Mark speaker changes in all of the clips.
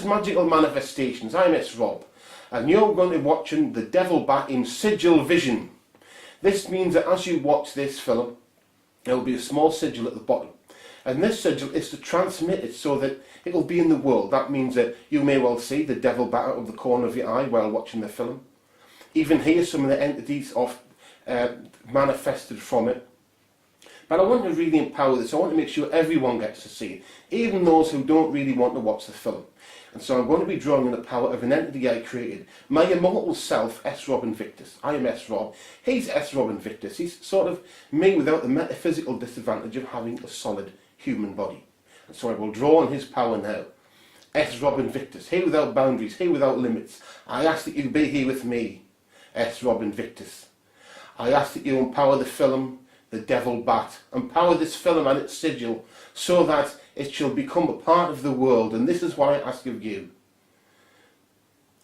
Speaker 1: Magical Manifestations. I'm s.rob, and you're going to be watching The Devil Bat in Sigil Vision. This means that as you watch this film, there will be a small sigil at the bottom. And this sigil is to transmit it so that it will be in the world. That means that you may well see the devil bat out of the corner of your eye while watching the film. Even hear some of the entities manifested from it. But I want to really empower this. I want to make sure everyone gets to see it, even those who don't really want to watch the film. And so I'm going to be drawing on the power of an entity I created. My immortal self, s.rob Invictus. I am s.rob. He's s.rob Invictus. He's sort of me without the metaphysical disadvantage of having a solid human body. And so I will draw on his power now. s.rob Invictus. He without boundaries. He without limits. I ask that you be here with me. s.rob Invictus. I ask that you empower the film, The Devil Bat. Empower this film and its sigil so that it shall become a part of the world. And this is what I ask of you.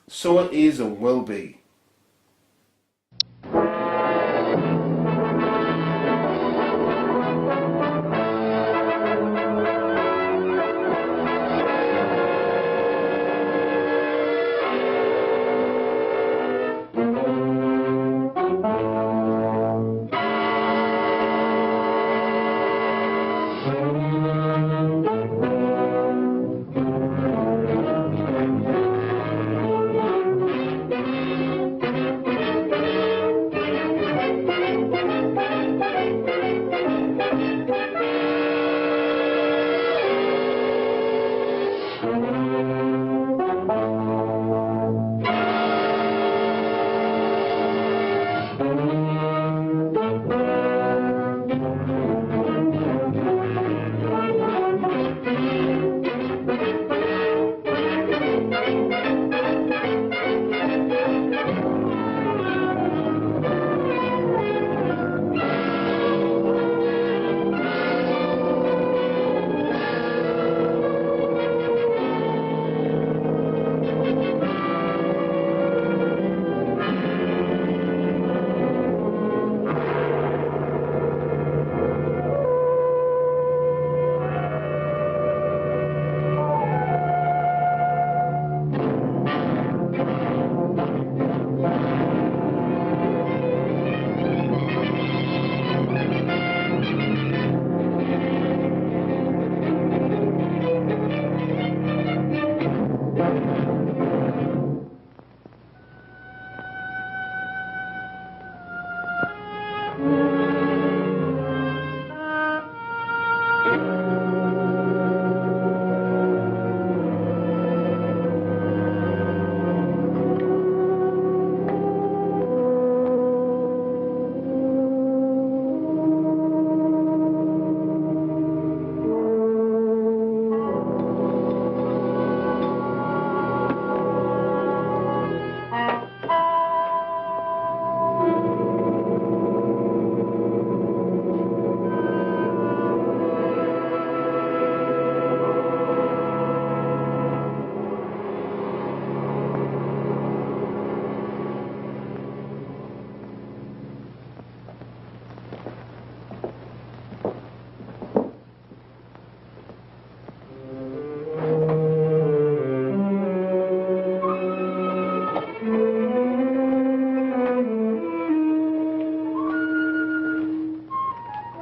Speaker 1: So it is and will be.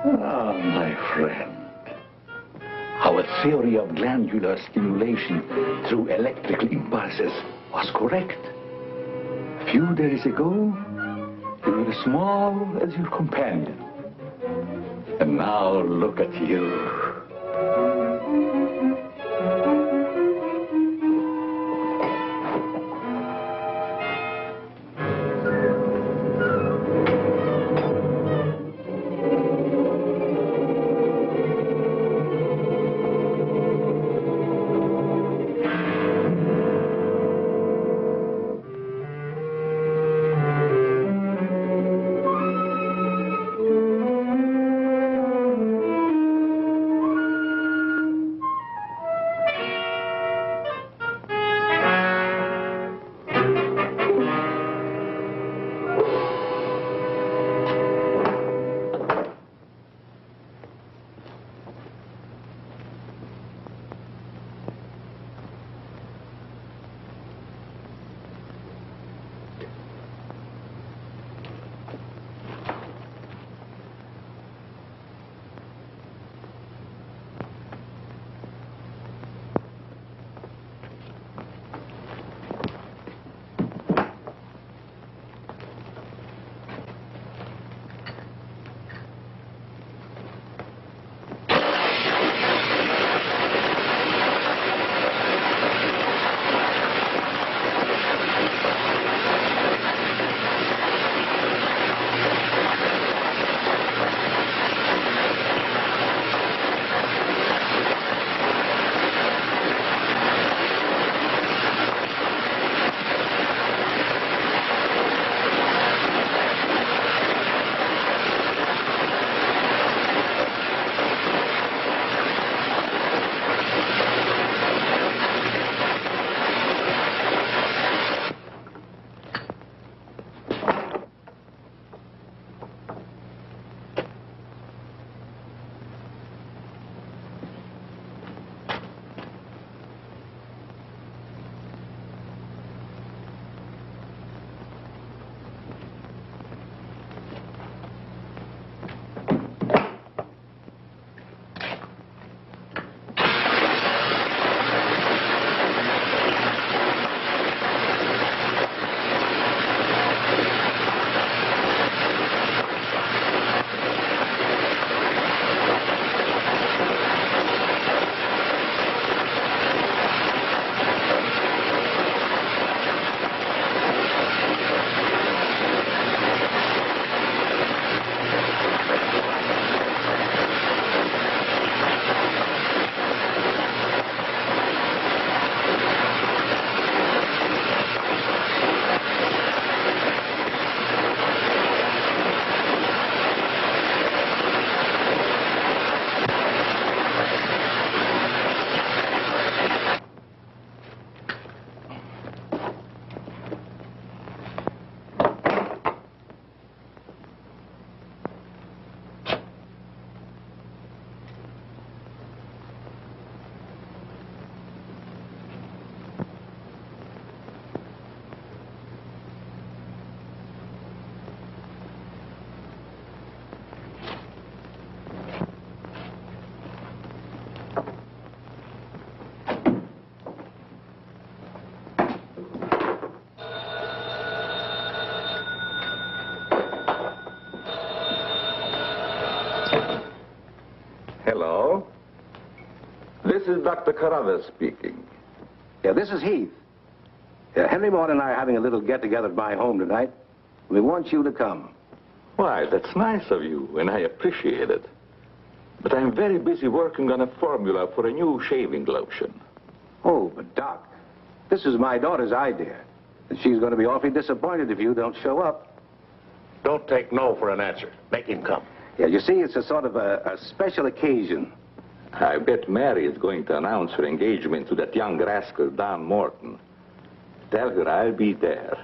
Speaker 2: Ah, my friend, our theory of glandular stimulation through electrical impulses was correct. A few days ago, you were as small as your companion. And now look at you.
Speaker 3: is Dr. Carruthers speaking.
Speaker 4: Yeah, this is Heath. Henry Morton and I are having a little get-together at my home tonight. We want you to come.
Speaker 3: Why, that's nice of you, and I appreciate it. But I'm very busy working on a formula for a new shaving lotion.
Speaker 4: Oh, but Doc, this is my daughter's idea. And she's going to be awfully disappointed if you don't show up.
Speaker 5: Don't take no for an answer. Make him come.
Speaker 4: Yeah, you see, it's a sort of a special occasion.
Speaker 3: I bet Mary is going to announce her engagement to that young rascal, Don Morton. Tell her I'll be there.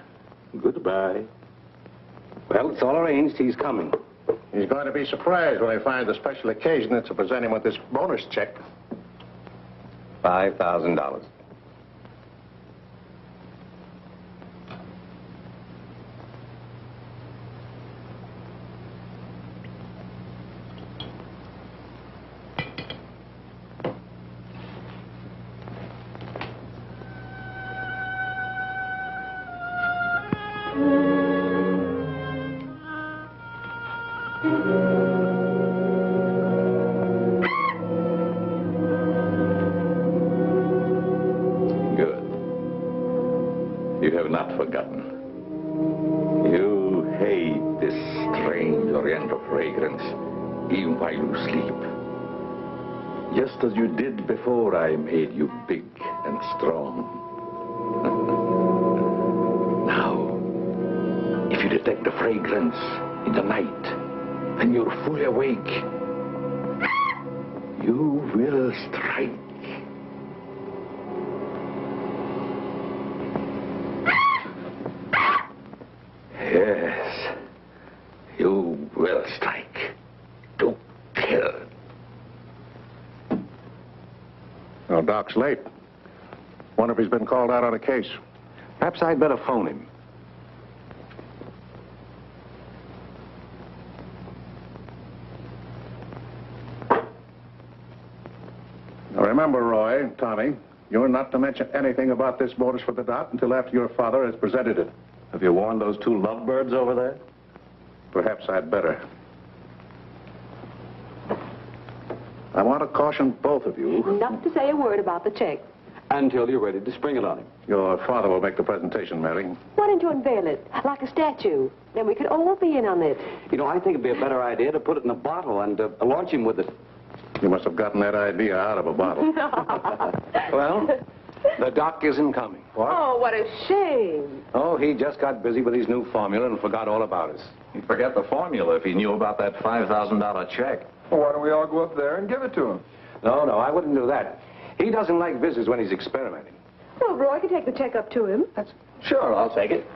Speaker 3: Goodbye.
Speaker 4: Well, it's all arranged. He's coming.
Speaker 5: He's going to be surprised when he finds the special occasion is to present him with this bonus check.
Speaker 4: $5,000.
Speaker 3: Good. You have not forgotten. You hate this strange oriental fragrance, even while you sleep. Just as you did before I made you big and strong. Now, if you detect the fragrance in the night, when you're fully awake, you will strike. Yes, you will strike to kill.
Speaker 5: Well, Doc's late. Wonder if he's been called out on a case.
Speaker 4: Perhaps I'd better phone him.
Speaker 5: Now, remember, Roy, Tommy, you're not to mention anything about this bonus for the Doc until after your father has presented it.
Speaker 6: Have you warned those two lovebirds over there?
Speaker 5: Perhaps I'd better. I want to caution both of you.
Speaker 7: Not to say a word about the check.
Speaker 6: Until you're ready to spring it on him.
Speaker 5: Your father will make the presentation, Mary.
Speaker 7: Why don't you unveil it like a statue? Then we could all be in on it.
Speaker 6: You know, I think it'd be a better idea to put it in a bottle and launch him with it.
Speaker 5: You must have gotten that idea out of a bottle.
Speaker 4: Well, the Doc isn't coming.
Speaker 5: What?
Speaker 7: Oh, what a shame.
Speaker 4: Oh, he just got busy with his new formula and forgot all about us.
Speaker 6: He'd forget the formula if he knew about that $5,000 check.
Speaker 8: Well, why don't we all go up there and give it to him?
Speaker 4: No, I wouldn't do that. He doesn't like visitors when he's experimenting.
Speaker 7: Well, Roy can take the check up to him.
Speaker 6: Sure, I'll take it.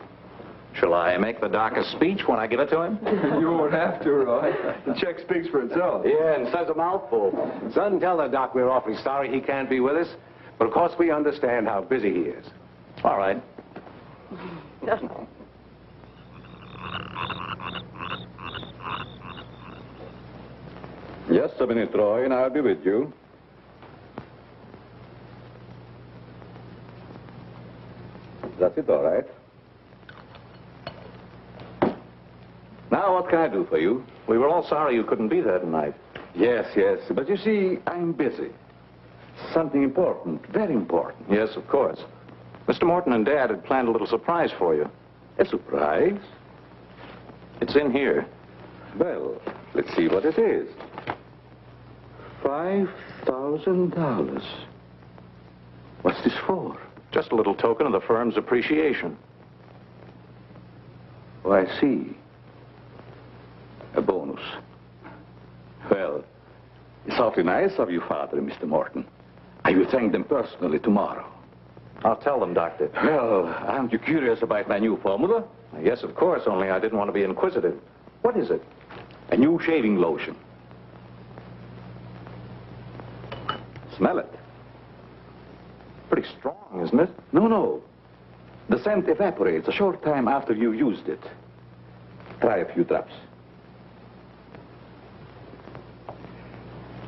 Speaker 6: Shall I make the doc a speech when I give it to him?
Speaker 8: You won't have to, Roy. The check speaks for itself.
Speaker 4: Yeah, and says a mouthful. Son, tell the Doc we're awfully sorry he can't be with us. But of course we understand how busy he is.
Speaker 6: All right.
Speaker 3: Just a minute, Roy, and I'll be with you. That's it, all right. Now, what can I do for you?
Speaker 6: We were all sorry you couldn't be there tonight.
Speaker 3: Yes, but you see, I'm busy. Something important, very important.
Speaker 6: Yes, of course. Mr. Morton and Dad had planned a little surprise for you.
Speaker 3: A surprise?
Speaker 6: It's in here.
Speaker 3: Well, let's see what it is. $5,000. What's this for?
Speaker 6: Just a little token of the firm's appreciation.
Speaker 3: Oh, I see. A bonus. Well, it's awfully nice of you, Father and Mr. Morton. I will thank them personally tomorrow.
Speaker 6: I'll tell them, Doctor.
Speaker 3: Well, aren't you curious about my new formula?
Speaker 6: Yes, of course, only I didn't want to be inquisitive. What is it?
Speaker 3: A new shaving lotion. Smell it.
Speaker 6: Pretty strong, isn't it?
Speaker 3: No. The scent evaporates a short time after you used it. Try a few drops.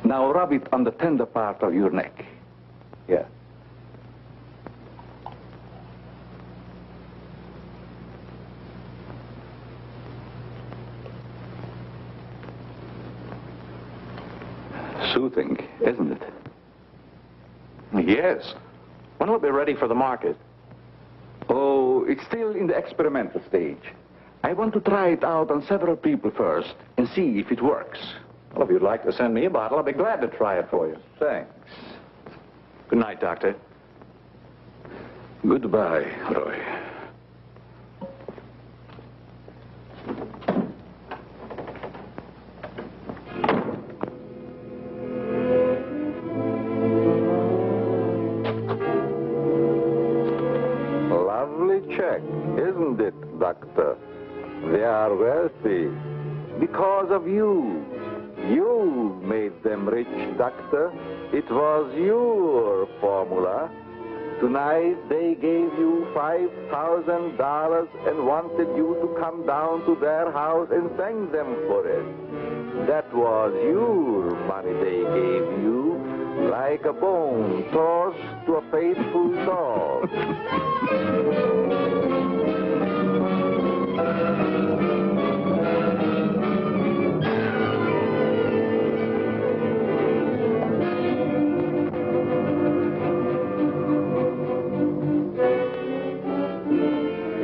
Speaker 3: Now rub it on the tender part of your neck. Here. Soothing, isn't it?
Speaker 6: Yes. When will it be ready for the market?
Speaker 3: Oh, it's still in the experimental stage. I want to try it out on several people first and see if it works.
Speaker 6: Well, if you'd like to send me a bottle, I'll be glad to try it for you.
Speaker 3: Thanks.
Speaker 6: Good night, Doctor.
Speaker 3: Goodbye, Roy.
Speaker 9: Lovely check, isn't it, Doctor? They are wealthy because of you. You made them rich, Doctor. It was your formula. Tonight they gave you $5,000 and wanted you to come down to their house and thank them for it. That was your money they gave you, like a bone tossed to a faithful dog.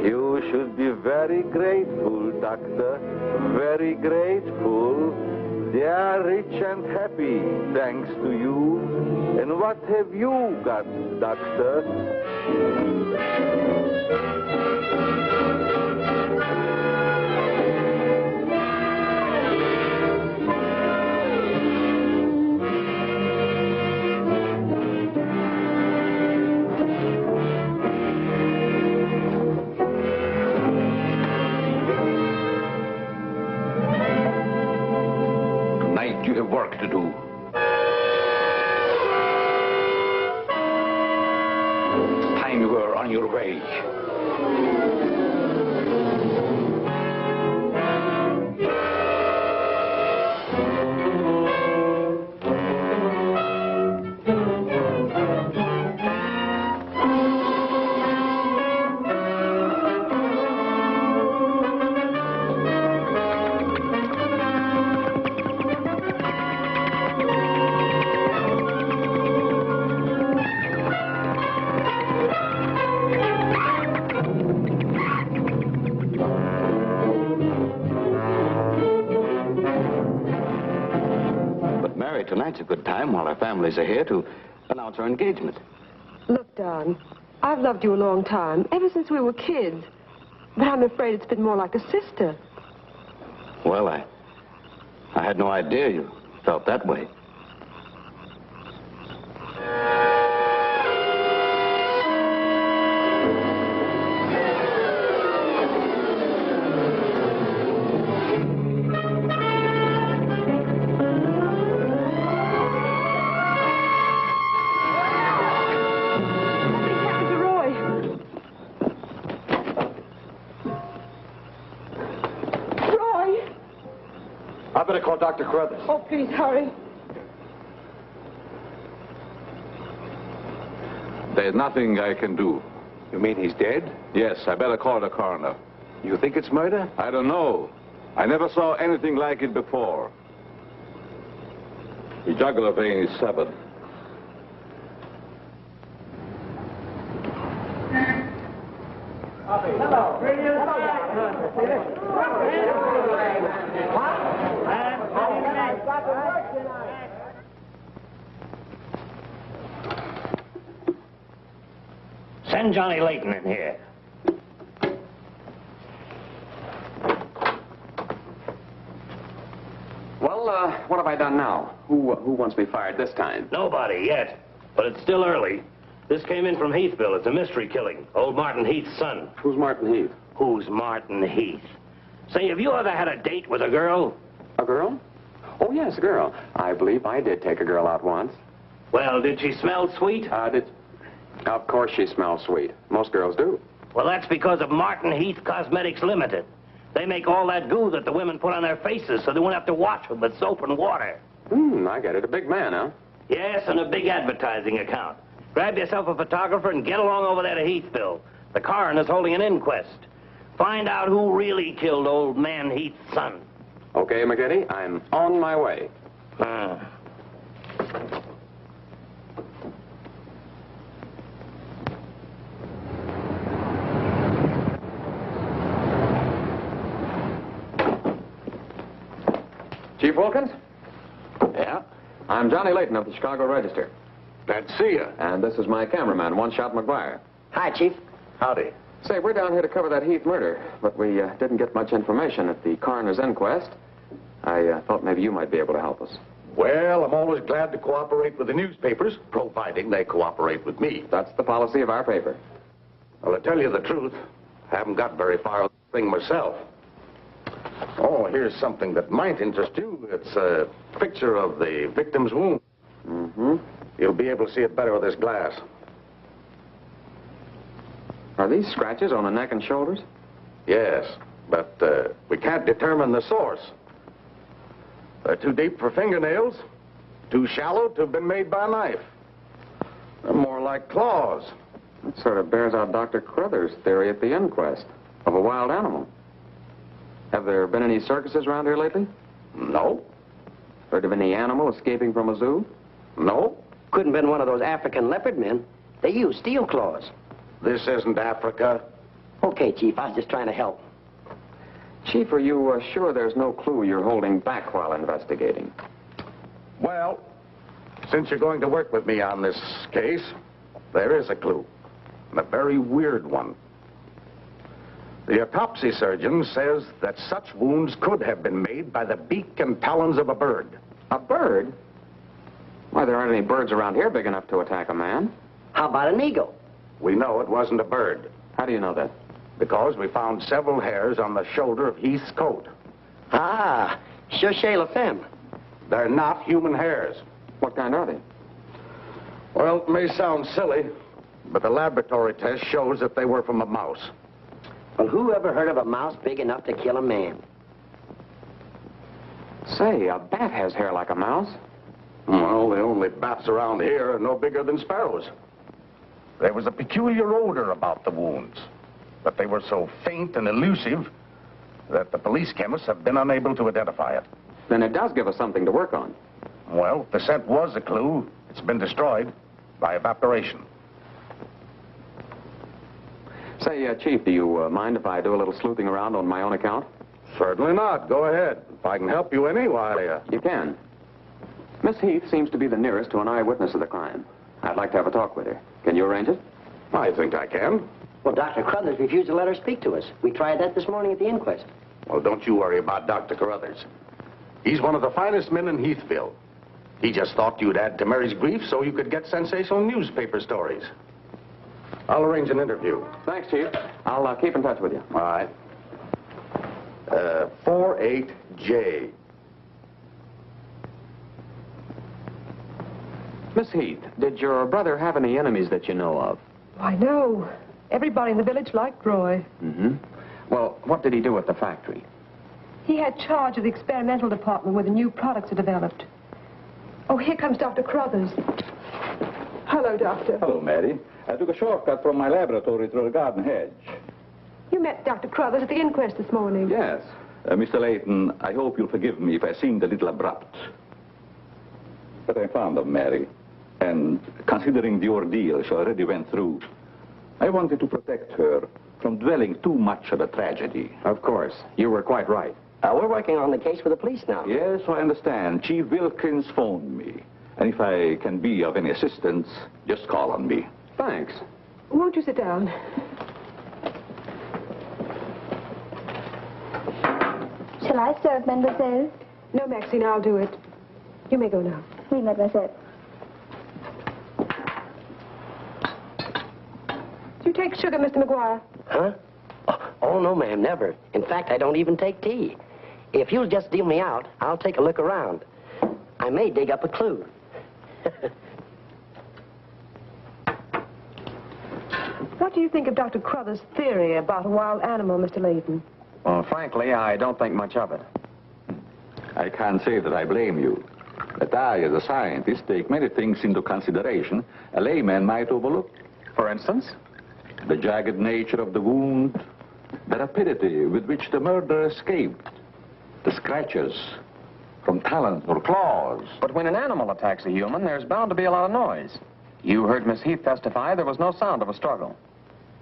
Speaker 9: You should be very grateful, Doctor. Very grateful. They are rich and happy, thanks to you. And what have you got, Doctor?
Speaker 3: Tonight you have work to do. It's time you were on your way.
Speaker 10: Tonight's a good time while our families are here to announce our engagement.
Speaker 7: Look, Don, I've loved you a long time, ever since we were kids. But I'm afraid it's been more like a sister.
Speaker 10: Well, I had no idea you felt that way.
Speaker 6: I better call Dr. Carruthers.
Speaker 7: Oh, please, hurry.
Speaker 3: There's nothing I can do.
Speaker 6: You mean he's dead?
Speaker 3: Yes, I better call the coroner.
Speaker 6: You think it's murder?
Speaker 3: I don't know. I never saw anything like it before. The jugular vein is severed.
Speaker 11: Send Johnny Layton in here.
Speaker 8: Well, what have I done now? Who wants me fired this time?
Speaker 11: Nobody yet, but it's still early. This came in from Heathville. It's a mystery killing. Old Martin Heath's son.
Speaker 8: Who's Martin Heath?
Speaker 11: Who's Martin Heath? Say, have you ever had a date with a girl?
Speaker 8: A girl? Oh, yes, a girl. I believe I did take a girl out once.
Speaker 11: Well, did she smell sweet?
Speaker 8: Of course she smells sweet. Most girls do.
Speaker 11: Well, that's because of Martin Heath Cosmetics Limited. They make all that goo that the women put on their faces so they won't have to wash them with soap and water.
Speaker 8: I get it. A big man, huh?
Speaker 11: Yes, and a big advertising account. Grab yourself a photographer and get along over there to Heathville. The coroner's holding an inquest. Find out who really killed old man Heath's son.
Speaker 8: Okay, McGetty, I'm on my way. Chief Wilkins?
Speaker 6: Yeah?
Speaker 8: I'm Johnny Layton of the Chicago Register.
Speaker 6: Glad to see you.
Speaker 8: And this is my cameraman, One Shot McGuire.
Speaker 11: Hi, Chief.
Speaker 6: Howdy.
Speaker 8: Say, we're down here to cover that Heath murder, but we didn't get much information at the coroner's inquest. I thought maybe you might be able to help us.
Speaker 6: Well, I'm always glad to cooperate with the newspapers, providing they cooperate with me.
Speaker 8: That's the policy of our paper.
Speaker 6: Well, to tell you the truth, I haven't got very far with the thing myself. Oh, here's something that might interest you. It's a picture of the victim's wound.
Speaker 8: Mm-hmm.
Speaker 6: You'll be able to see it better with this glass.
Speaker 8: Are these scratches on the neck and shoulders?
Speaker 6: Yes, but we can't determine the source. They're too deep for fingernails, too shallow to have been made by a knife. They're more like claws.
Speaker 8: That sort of bears out Dr. Crothers' theory at the inquest of a wild animal. Have there been any circuses around here lately?
Speaker 6: No.
Speaker 8: Heard of any animal escaping from a zoo?
Speaker 6: No.
Speaker 11: Couldn't have been one of those African leopard men. They use steel claws.
Speaker 6: This isn't Africa.
Speaker 11: Okay, Chief, I was just trying to help.
Speaker 8: Chief, are you sure there's no clue you're holding back while investigating?
Speaker 6: Well, since you're going to work with me on this case, there is a clue, and a very weird one. The autopsy surgeon says that such wounds could have been made by the beak and talons of a bird.
Speaker 8: A bird? Why, there aren't any birds around here big enough to attack a man.
Speaker 11: How about an eagle?
Speaker 6: We know it wasn't a bird.
Speaker 8: How do you know that?
Speaker 6: Because we found several hairs on the shoulder of Heath's coat.
Speaker 11: Ah, cherchez la femme.
Speaker 6: They're not human hairs.
Speaker 8: What kind are they?
Speaker 6: Well, it may sound silly, but the laboratory test shows that they were from a mouse.
Speaker 11: Well, who ever heard of a mouse big enough to kill a man?
Speaker 8: Say, a bat has hair like a mouse.
Speaker 6: Well, the only bats around here are no bigger than sparrows. There was a peculiar odor about the wounds, but they were so faint and elusive that the police chemists have been unable to identify it.
Speaker 8: Then it does give us something to work on.
Speaker 6: Well, if the scent was a clue, it's been destroyed by evaporation.
Speaker 8: Say, Chief, do you mind if I do a little sleuthing around on my own account?
Speaker 6: Certainly not. Go ahead. If I can help you any, why...
Speaker 8: You can. Miss Heath seems to be the nearest to an eyewitness of the crime. I'd like to have a talk with her. Can you arrange it?
Speaker 6: I think I can.
Speaker 11: Well, Dr. Crothers refused to let her speak to us. We tried that this morning at the inquest.
Speaker 6: Well, don't you worry about Dr. Carruthers. He's one of the finest men in Heathville. He just thought you'd add to Mary's grief so you could get sensational newspaper stories. I'll arrange an interview.
Speaker 8: Thanks, Chief. I'll keep in touch with you.
Speaker 6: All right. 48J.
Speaker 8: Miss Heath, did your brother have any enemies that you know of?
Speaker 7: Why, no. Everybody in the village liked Roy.
Speaker 8: Mm-hmm. Well, what did he do at the factory?
Speaker 7: He had charge of the experimental department where the new products are developed. Oh, here comes Dr. Crothers. Hello, Doctor.
Speaker 3: Hello, Mary. I took a shortcut from my laboratory through the garden hedge.
Speaker 7: You met Dr. Crothers at the inquest this morning.
Speaker 3: Yes. Mr. Layton, I hope you'll forgive me if I seemed a little abrupt. But I'm fond of Mary. And considering the ordeal she already went through, I wanted to protect her from dwelling too much on a tragedy.
Speaker 8: Of course. You were quite right.
Speaker 11: We're working on the case with the police now.
Speaker 3: Yes, I understand. Chief Wilkins phoned me. And if I can be of any assistance, just call on me.
Speaker 8: Thanks.
Speaker 7: Won't you sit down?
Speaker 12: Shall I serve, mademoiselle?
Speaker 7: No, Maxine, I'll do it. You may go now.
Speaker 12: Oui, mademoiselle.
Speaker 7: Do you take sugar, Mr. McGuire?
Speaker 11: Huh? Oh, no, ma'am, never. In fact, I don't even take tea. If you'll just deal me out, I'll take a look around. I may dig up a clue.
Speaker 7: What do you think of Dr. Crothers' theory about a wild animal, Mr. Layton?
Speaker 8: Well, frankly, I don't think much of it.
Speaker 3: I can't say that I blame you. But I, as a scientist, take many things into consideration a layman might overlook.
Speaker 8: For instance?
Speaker 3: The jagged nature of the wound, the rapidity with which the murderer escaped, the scratches from talons or claws.
Speaker 8: But when an animal attacks a human, there's bound to be a lot of noise. You heard Miss Heath testify there was no sound of a struggle.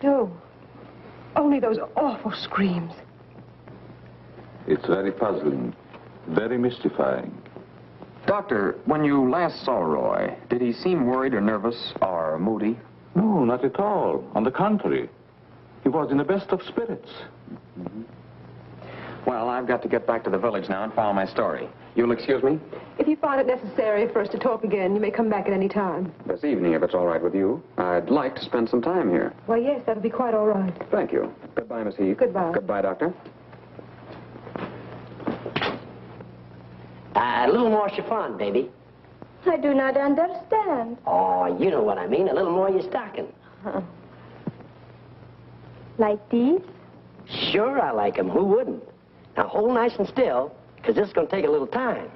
Speaker 7: No. Only those awful screams.
Speaker 3: It's very puzzling. very mystifying.
Speaker 8: Doctor, when you last saw Roy, did he seem worried or nervous or moody?
Speaker 3: No, not at all. On the contrary. He was in the best of spirits.
Speaker 8: Well, I've got to get back to the village now and follow my story. You'll excuse me?
Speaker 7: If you find it necessary for us to talk again, you may come back at any time.
Speaker 8: This evening, if it's all right with you. I'd like to spend some time here.
Speaker 7: Why, yes, that'll be quite all right.
Speaker 8: Thank you. Goodbye, Miss Heath.
Speaker 7: Goodbye.
Speaker 8: Goodbye, Doctor.
Speaker 13: A little more chiffon, baby.
Speaker 12: I do not understand.
Speaker 13: Oh, you know what I mean. A little more your stocking.
Speaker 12: Like these?
Speaker 13: Sure, I like 'em. Who wouldn't? Now, hold nice and still, because this is going to take a little time.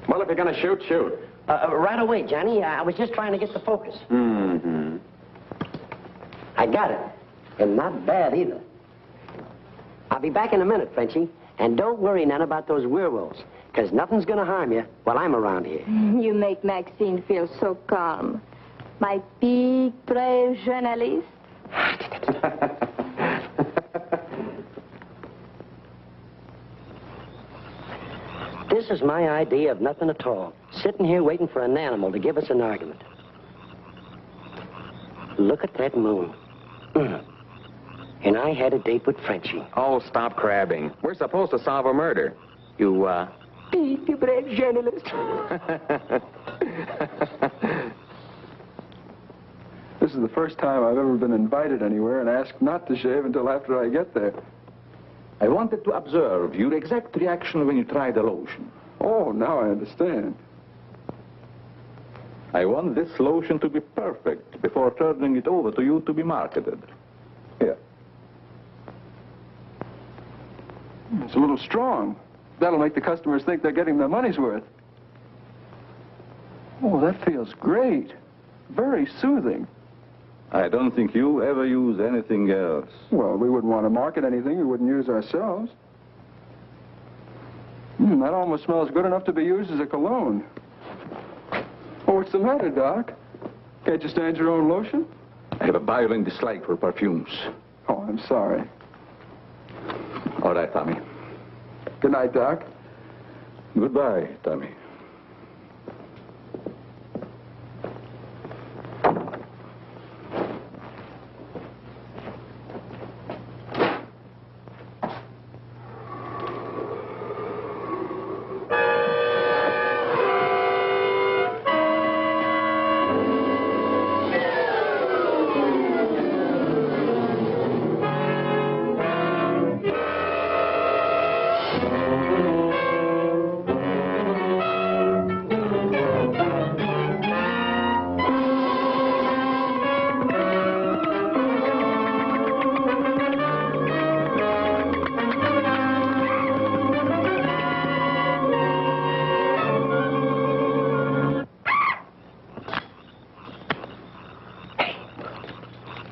Speaker 8: Well, if you're going to shoot, shoot.
Speaker 13: Right away, Johnny. I was just trying to get the focus.
Speaker 8: Mm-hmm.
Speaker 13: I got it. And not bad, either. I'll be back in a minute, Frenchie. And don't worry none about those werewolves, because nothing's going to harm you while I'm around here.
Speaker 12: You make Maxine feel so calm. My big, brave journalist.
Speaker 13: This is my idea of nothing at all. Sitting here waiting for an animal to give us an argument. Look at that moon. And I had a date with Frenchie.
Speaker 8: Oh, stop crabbing. We're supposed to solve a murder. You,
Speaker 13: You brave journalist.
Speaker 14: This is the first time I've ever been invited anywhere and asked not to shave until after I get there.
Speaker 3: I wanted to observe your exact reaction when you tried the lotion.
Speaker 14: Oh, now I understand.
Speaker 3: I want this lotion to be perfect before turning it over to you to be marketed. Here.
Speaker 14: It's a little strong. That'll make the customers think they're getting their money's worth. Oh, that feels great. Very soothing.
Speaker 3: I don't think you ever use anything else.
Speaker 14: Well, we wouldn't want to market anything we wouldn't use ourselves. That almost smells good enough to be used as a cologne. Oh, what's the matter, Doc? Can't you stand your own lotion?
Speaker 3: I have a violent dislike for perfumes.
Speaker 14: Oh, I'm sorry.
Speaker 3: All right, Tommy.
Speaker 14: Good night, Doc.
Speaker 3: Goodbye, Tommy.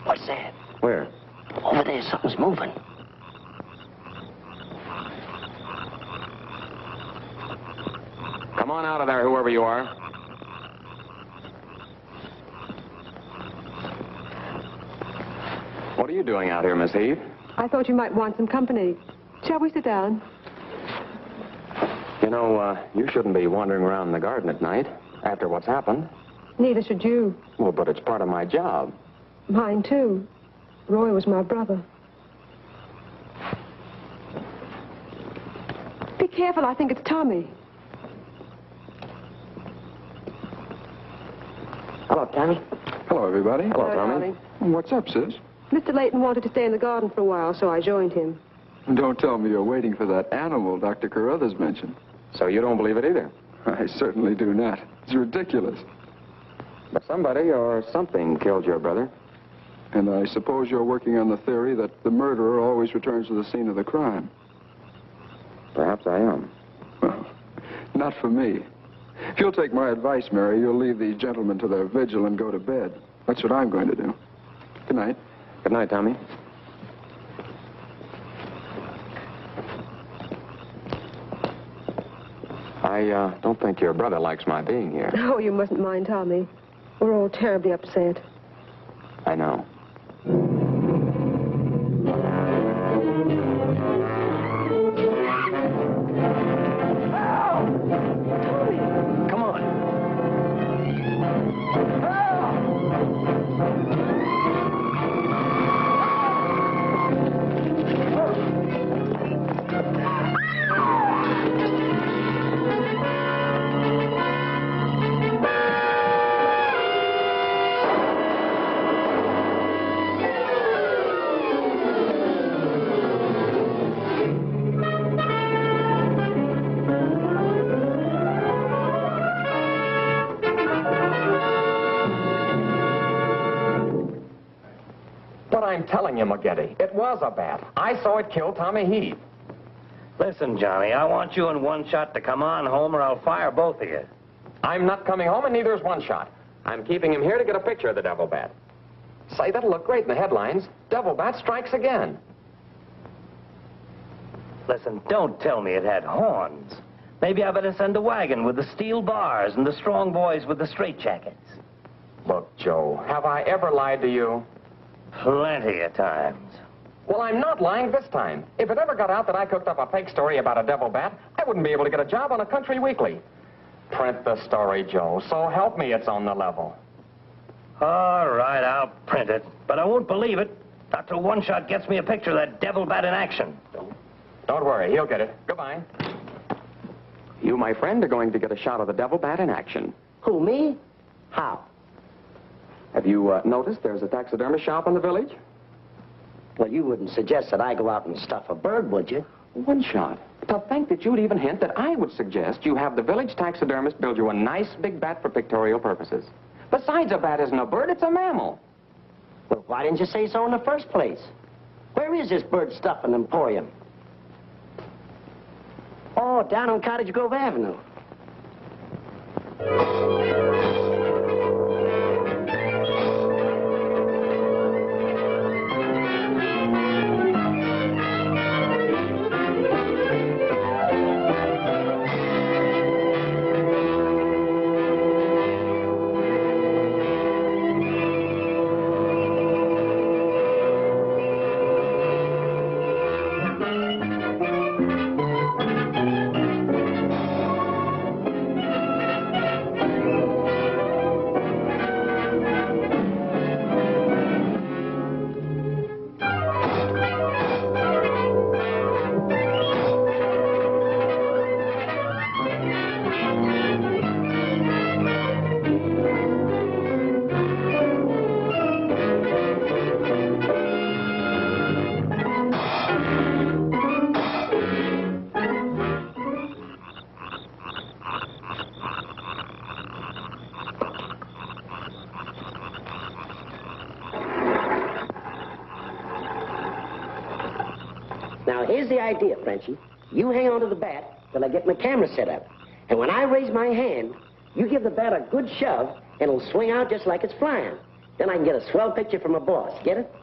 Speaker 13: What's that?
Speaker 8: Where?
Speaker 13: Over there, something's moving.
Speaker 8: Come on out of there, whoever you are. What are you doing out here, Miss Heath?
Speaker 7: I thought you might want some company. Shall we sit down?
Speaker 8: You know, you shouldn't be wandering around in the garden at night after what's happened.
Speaker 7: Neither should you.
Speaker 8: Well, but it's part of my job.
Speaker 7: Mine, too. Roy was my brother. Be careful, I think it's Tommy.
Speaker 13: Hello, Tommy.
Speaker 14: Hello, everybody.
Speaker 8: Hello, Tommy.
Speaker 14: What's up, sis?
Speaker 7: Mr. Layton wanted to stay in the garden for a while, so I joined him.
Speaker 14: Don't tell me you're waiting for that animal Dr. Carruthers mentioned.
Speaker 8: So you don't believe it either?
Speaker 14: I certainly do not. It's ridiculous.
Speaker 8: But somebody or something killed your brother.
Speaker 14: And I suppose you're working on the theory that the murderer always returns to the scene of the crime.
Speaker 8: Perhaps I am.
Speaker 14: Well, not for me. If you'll take my advice, Mary, you'll leave these gentlemen to their vigil and go to bed. That's what I'm going to do. Good night.
Speaker 8: Good night, Tommy. I don't think your brother likes my being here.
Speaker 7: Oh, you mustn't mind Tommy. We're all terribly upset.
Speaker 8: I know. I'm telling you, McGetty. It was a bat. I saw it kill Tommy Heath.
Speaker 11: Listen, Johnny, I want you and One Shot to come on home or I'll fire both of you.
Speaker 8: I'm not coming home, and neither is One Shot. I'm keeping him here to get a picture of the devil bat. Say, that'll look great in the headlines. Devil bat strikes again.
Speaker 11: Listen, don't tell me it had horns. Maybe I better send a wagon with the steel bars and the strong boys with the straitjackets.
Speaker 8: Look, Joe, have I ever lied to you?
Speaker 11: Plenty of times.
Speaker 8: Well, I'm not lying this time. If it ever got out that I cooked up a fake story about a devil bat, I wouldn't be able to get a job on a country weekly. Print the story, Joe. So help me, it's on the level.
Speaker 11: All right, I'll print it, but I won't believe it. Not till One Shot gets me a picture of that devil bat in action.
Speaker 8: Don't worry, he'll get it. Goodbye. You, my friend, are going to get a shot of the devil bat in action.
Speaker 13: Who, me? How?
Speaker 8: Have you noticed there's a taxidermist shop in the village?
Speaker 13: Well, you wouldn't suggest that I go out and stuff a bird, would you?
Speaker 8: One Shot. To think that you'd even hint that I would suggest you have the village taxidermist build you a nice big bat for pictorial purposes. Besides, a bat isn't a bird, it's a mammal.
Speaker 13: Well, why didn't you say so in the first place? Where is this bird stuffing emporium? Oh, down on Cottage Grove Avenue. Now, here's the idea, Frenchie. You hang on to the bat till I get my camera set up. And when I raise my hand, you give the bat a good shove, and it'll swing out just like it's flying. Then I can get a swell picture from my boss. Get it?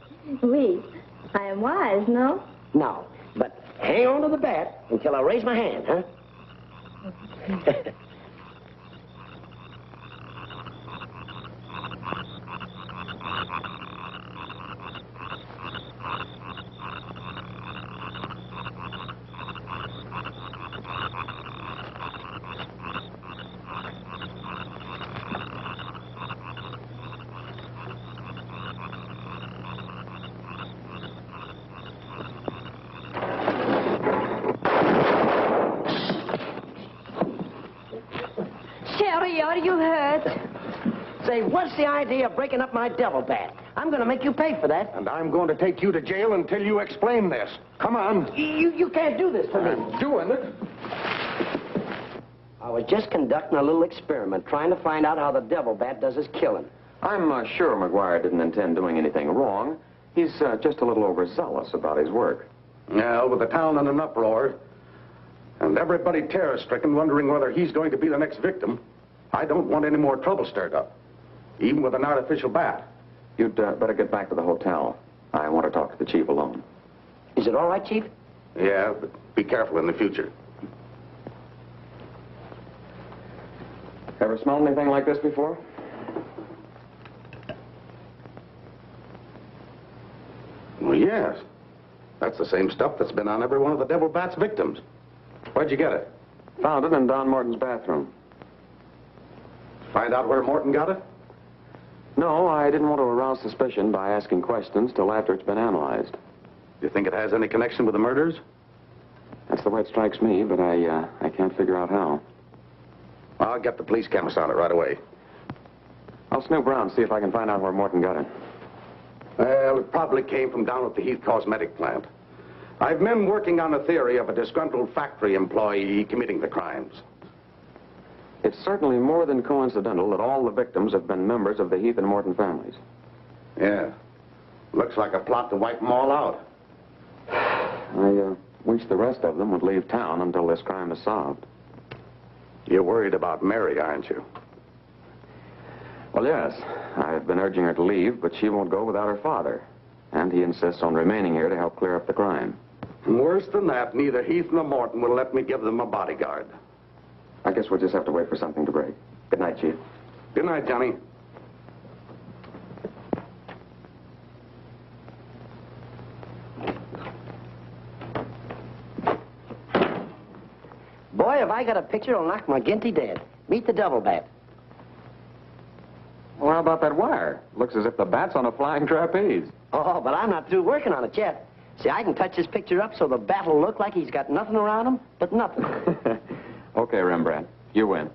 Speaker 12: Oui. I am wise, no?
Speaker 13: No. But hang on to the bat until I raise my hand, huh?
Speaker 12: Sherry, are you hurt?
Speaker 13: Say, what's the idea of breaking up my devil bat? I'm going to make you pay for that.
Speaker 6: And I'm going to take you to jail until you explain this. Come on.
Speaker 13: You can't do this to me.
Speaker 6: I'm doing it.
Speaker 13: I was just conducting a little experiment, trying to find out how the devil bat does his killing.
Speaker 8: I'm sure McGuire didn't intend doing anything wrong. He's just a little overzealous about his work.
Speaker 6: Well, with the town in an uproar, and everybody terror-stricken, wondering whether he's going to be the next victim, I don't want any more trouble stirred up, even with an artificial bat.
Speaker 8: You'd better get back to the hotel. I want to talk to the chief alone.
Speaker 13: Is it all right, Chief?
Speaker 6: Yeah, but be careful in the future.
Speaker 8: Ever smelled anything like this before?
Speaker 6: Well, yes. That's the same stuff that's been on every one of the devil bat's victims. Where'd you get it?
Speaker 8: Found it in Don Morton's bathroom.
Speaker 6: Find out where Morton got it?
Speaker 8: No, I didn't want to arouse suspicion by asking questions till after it's been analyzed.
Speaker 6: You think it has any connection with the murders?
Speaker 8: That's the way it strikes me, but I can't figure out how.
Speaker 6: I'll get the police chemist on it right away.
Speaker 8: I'll snoop around, see if I can find out where Morton got it.
Speaker 6: Well, it probably came from down at the Heath Cosmetic plant. I've men working on a theory of a disgruntled factory employee committing the crimes.
Speaker 8: It's certainly more than coincidental that all the victims have been members of the Heath and Morton families.
Speaker 6: Yeah. Looks like a plot to wipe them all out.
Speaker 10: I wish the rest of them would leave town until this crime is solved.
Speaker 6: You're worried about Mary, aren't you?
Speaker 10: Well, yes. I've been urging her to leave, but she won't go without her father. And he insists on remaining here to help clear up the crime.
Speaker 6: And worse than that, neither Heath nor Morton will let me give them a bodyguard.
Speaker 10: I guess we'll just have to wait for something to break. Good night, Chief.
Speaker 6: Good night, Johnny.
Speaker 13: Boy, have I got a picture that'll knock McGinty dead. Meet the double bat.
Speaker 10: Well, how about that wire? Looks as if the bat's on a flying trapeze.
Speaker 13: Oh, but I'm not through working on it yet. See, I can touch this picture up so the bat will look like he's got nothing around him but nothing.
Speaker 10: Okay, Rembrandt. You win.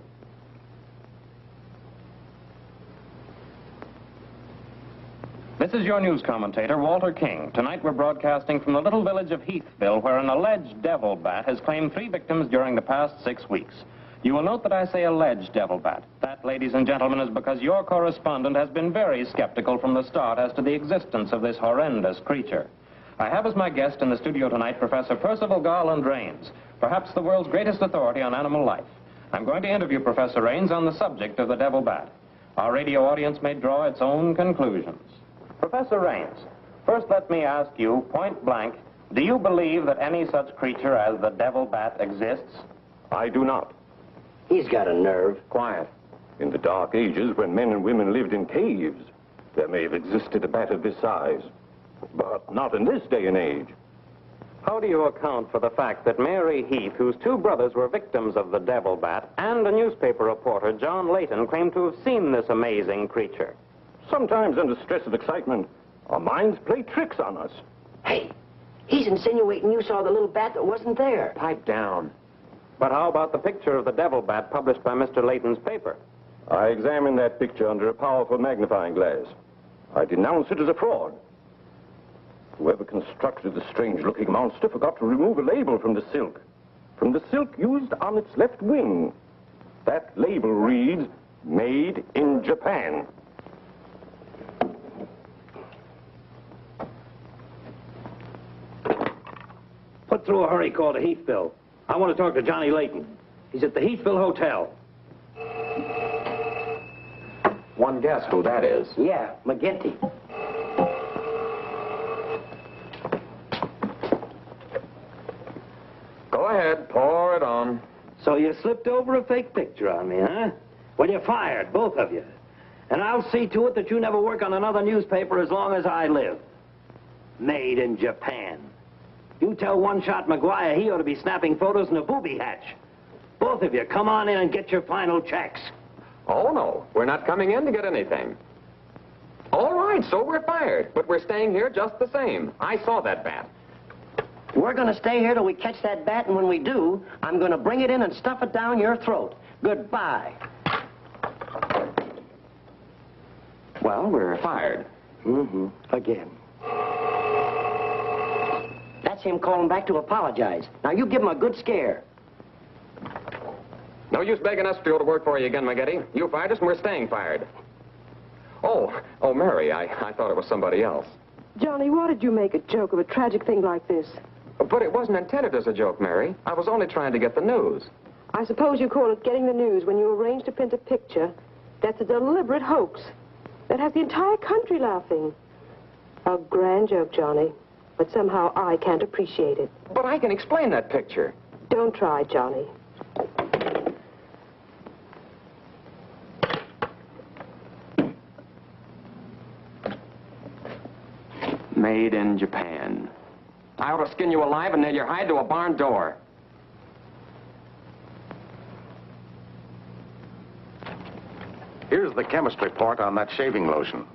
Speaker 8: This is your news commentator, Walter King. Tonight we're broadcasting from the little village of Heathville, where an alleged devil bat has claimed 3 victims during the past 6 weeks. You will note that I say alleged devil bat. That, ladies and gentlemen, is because your correspondent has been very skeptical from the start as to the existence of this horrendous creature. I have as my guest in the studio tonight Professor Percival Garland Rains, perhaps the world's greatest authority on animal life. I'm going to interview Professor Rains on the subject of the devil bat. Our radio audience may draw its own conclusions. Professor Rains, first let me ask you, point blank, do you believe that any such creature as the devil bat exists?
Speaker 15: I do not.
Speaker 13: He's got a nerve.
Speaker 15: Quiet. In the Dark Ages, when men and women lived in caves, there may have existed a bat of this size. But not in this day and age.
Speaker 8: How do you account for the fact that Mary Heath, whose 2 brothers were victims of the devil bat, and a newspaper reporter, John Layton, claimed to have seen this amazing creature?
Speaker 15: Sometimes under stress of excitement, our minds play tricks on us.
Speaker 13: Hey, he's insinuating you saw the little bat that wasn't there.
Speaker 8: Pipe down. But how about the picture of the devil bat published by Mr. Layton's paper?
Speaker 15: I examined that picture under a powerful magnifying glass. I denounce it as a fraud. Whoever constructed the strange-looking monster forgot to remove a label from the silk. From the silk used on its left wing. That label reads, "Made in Japan."
Speaker 11: Put through a hurry call to Heathville. I want to talk to Johnny Layton. He's at the Heathville Hotel.
Speaker 10: One guess who that is.
Speaker 13: Yeah, McGinty.
Speaker 10: Go ahead, pour it on.
Speaker 11: So you slipped over a fake picture on me, huh? Well, you're fired, both of you. And I'll see to it that you never work on another newspaper as long as I live. Made in Japan. You tell One-Shot McGuire he ought to be snapping photos in a booby hatch. Both of you, come on in and get your final checks.
Speaker 10: Oh, no. We're not coming in to get anything. All right, so we're fired. But we're staying here just the same. I saw that bat.
Speaker 13: We're going to stay here till we catch that bat, and when we do, I'm going to bring it in and stuff it down your throat. Goodbye.
Speaker 10: Well, we're fired.
Speaker 13: Mm-hmm. Again. That's him calling back to apologize. Now, you give him a good scare.
Speaker 10: No use begging us to go to work for you again, McGetty. You fired us and we're staying fired. Oh, Mary, I thought it was somebody else.
Speaker 7: Johnny, why did you make a joke of a tragic thing like this?
Speaker 10: But it wasn't intended as a joke, Mary. I was only trying to get the news.
Speaker 7: I suppose you call it getting the news when you arrange to print a picture. That's a deliberate hoax. That has the entire country laughing. A grand joke, Johnny. But somehow I can't appreciate it.
Speaker 10: But I can explain that picture.
Speaker 7: Don't try, Johnny.
Speaker 10: Made in Japan. I ought to skin you alive and nail your hide to a barn door.
Speaker 6: Here's the chemist report on that shaving lotion.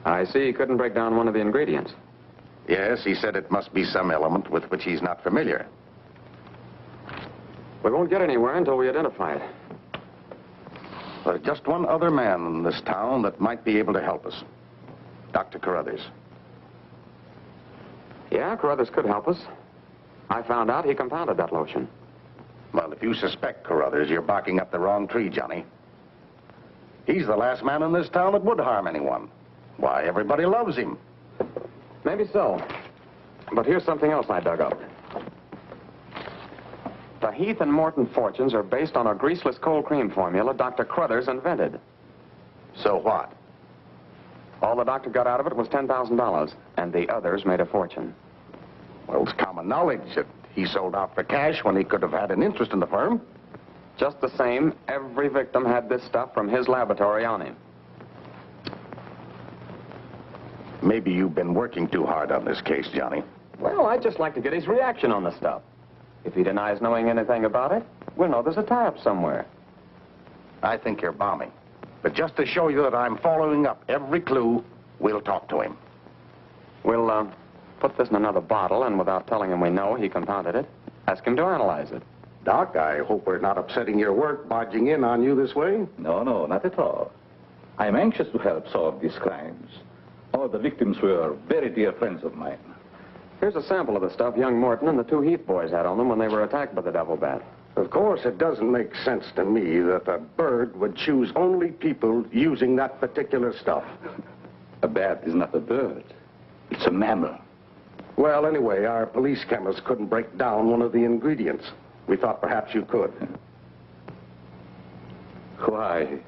Speaker 10: I see he couldn't break down one of the ingredients.
Speaker 6: Yes, he said it must be some element with which he's not familiar.
Speaker 10: We won't get anywhere until we identify it.
Speaker 6: There's just one other man in this town that might be able to help us. Dr. Carruthers.
Speaker 10: Yeah, Carruthers could help us. I found out he compounded that lotion.
Speaker 6: Well, if you suspect Carruthers, you're barking up the wrong tree, Johnny. He's the last man in this town that would harm anyone. Why, everybody loves him.
Speaker 10: Maybe so. But here's something else I dug up. The Heath and Morton fortunes are based on a greaseless cold cream formula Dr. Crothers invented.
Speaker 6: So what?
Speaker 10: All the doctor got out of it was $10,000, and the others made a fortune.
Speaker 6: Well, it's common knowledge that he sold out for cash when he could have had an interest in the firm.
Speaker 10: Just the same, every victim had this stuff from his laboratory on him.
Speaker 6: Maybe you've been working too hard on this case, Johnny.
Speaker 10: Well, I'd just like to get his reaction on the stuff. If he denies knowing anything about it, we'll know there's a tie-up somewhere.
Speaker 6: I think you're bombing. But just to show you that I'm following up every clue, we'll talk to him.
Speaker 10: We'll, put this in another bottle, and without telling him we know he compounded it, ask him to analyze it.
Speaker 6: Doc, I hope we're not upsetting your work barging in on you this way.
Speaker 9: No, not at all. I'm anxious to help solve these crimes. All the victims were very dear friends of mine.
Speaker 10: Here's a sample of the stuff young Morton and the two Heath boys had on them when they were attacked by the devil bat.
Speaker 6: Of course, it doesn't make sense to me that a bird would choose only people using that particular stuff.
Speaker 9: A bat is not a bird. It's a mammal.
Speaker 6: Well, anyway, our police chemists couldn't break down one of the ingredients. We thought perhaps you could.
Speaker 9: Why,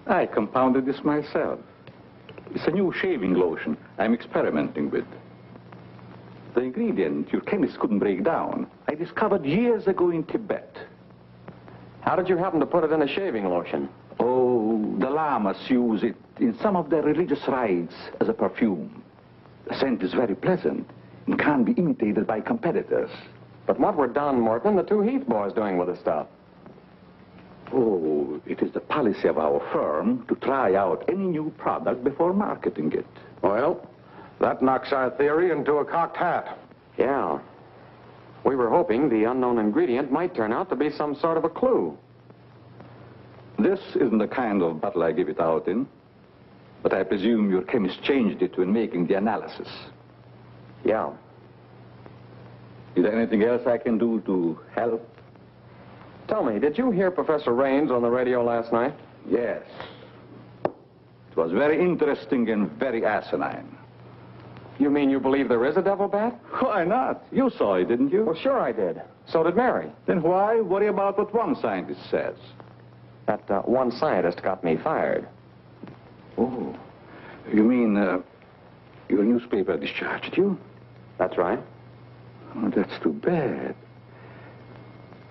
Speaker 9: I compounded this myself. It's a new shaving lotion I'm experimenting with. The ingredient your chemist couldn't break down, I discovered years ago in Tibet.
Speaker 10: How did you happen to put it in a shaving lotion?
Speaker 9: Oh, the lamas use it in some of their religious rites as a perfume. The scent is very pleasant and can't be imitated by competitors.
Speaker 10: But what were Don Morton and the two Heath boys doing with the stuff?
Speaker 9: Oh, it is the policy of our firm to try out any new product before marketing it.
Speaker 6: Well, that knocks our theory into a cocked hat.
Speaker 10: Yeah. We were hoping the unknown ingredient might turn out to be some sort of a clue.
Speaker 9: This isn't the kind of bottle I give it out in, but I presume your chemist changed it when making the analysis.
Speaker 10: Yeah.
Speaker 9: Is there anything else I can do to help?
Speaker 10: Tell me, did you hear Professor Raines on the radio last night?
Speaker 9: Yes. It was very interesting and very asinine.
Speaker 10: You mean you believe there is a devil bat?
Speaker 9: Why not? You saw it, didn't you?
Speaker 10: Well, sure I did. So did Mary.
Speaker 9: Then why worry about what one scientist says?
Speaker 10: That one scientist got me fired.
Speaker 9: Oh, you mean your newspaper discharged you?
Speaker 10: That's right.
Speaker 9: Oh, that's too bad.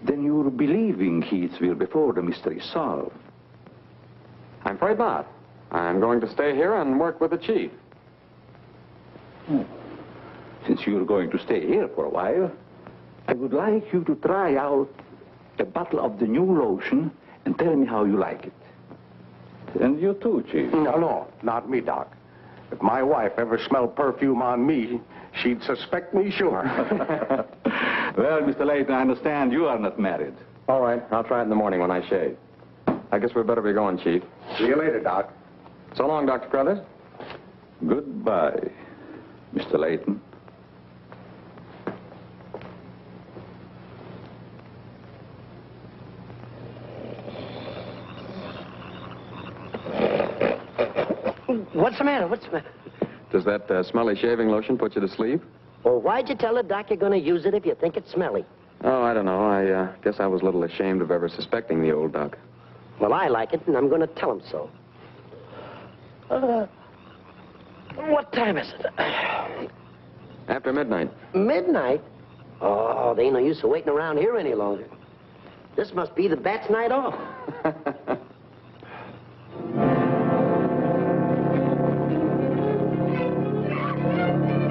Speaker 9: Then you're believing Heathville before the mystery is solved.
Speaker 10: I'm afraid not. I'm going to stay here and work with the chief.
Speaker 9: Oh. Since you're going to stay here for a while, I would like you to try out a bottle of the new lotion and tell me how you like it. And you too, Chief.
Speaker 6: No, not me, Doc. If my wife ever smelled perfume on me, she'd suspect me, sure.
Speaker 9: Well, Mr. Layton, I understand you are not married.
Speaker 10: All right, I'll try it in the morning when I shave. I guess we'd better be going, Chief.
Speaker 6: See you later, Doc.
Speaker 10: So long, Dr. Crothers.
Speaker 9: Goodbye, Mr. Layton.
Speaker 13: What's the matter? What's the matter?
Speaker 10: Does that smelly shaving lotion put you to sleep?
Speaker 13: Well, why'd you tell the doc you're going to use it if you think it's smelly?
Speaker 10: Oh, I don't know. I guess I was a little ashamed of ever suspecting the old doc.
Speaker 13: Well, I like it, and I'm going to tell him so. What time is it?
Speaker 10: After midnight.
Speaker 13: Midnight? Oh, there ain't no use of waiting around here any longer. This must be the bat's night off.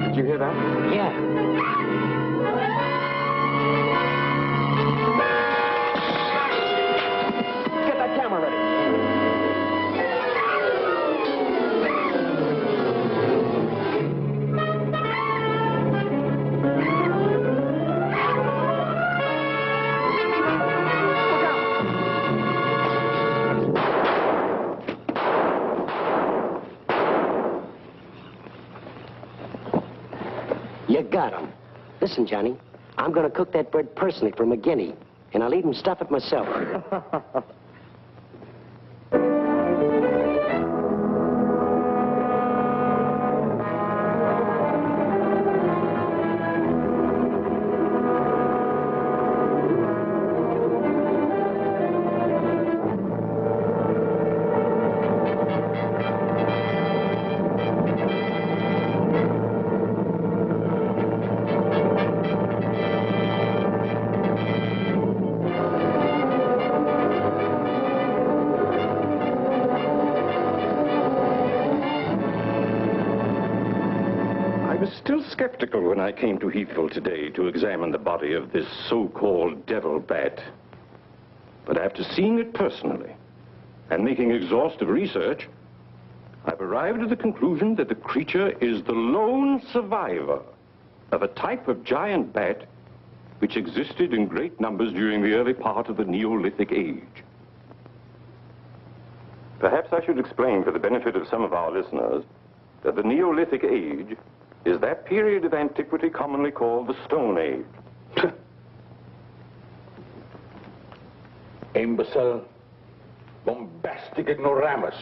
Speaker 10: Did you hear that?
Speaker 13: Yeah. Get that camera ready. You got him. Listen, Johnny, I'm going to cook that bird personally for McGinney, and I'll even stuff it myself.
Speaker 15: still skeptical when I came to Heathville today to examine the body of this so-called devil bat. But after seeing it personally and making exhaustive research, I've arrived at the conclusion that the creature is the lone survivor of a type of giant bat which existed in great numbers during the early part of the Neolithic age. Perhaps I should explain for the benefit of some of our listeners that the Neolithic age is that period of antiquity commonly called the Stone Age.
Speaker 3: Imbecile, bombastic ignoramus.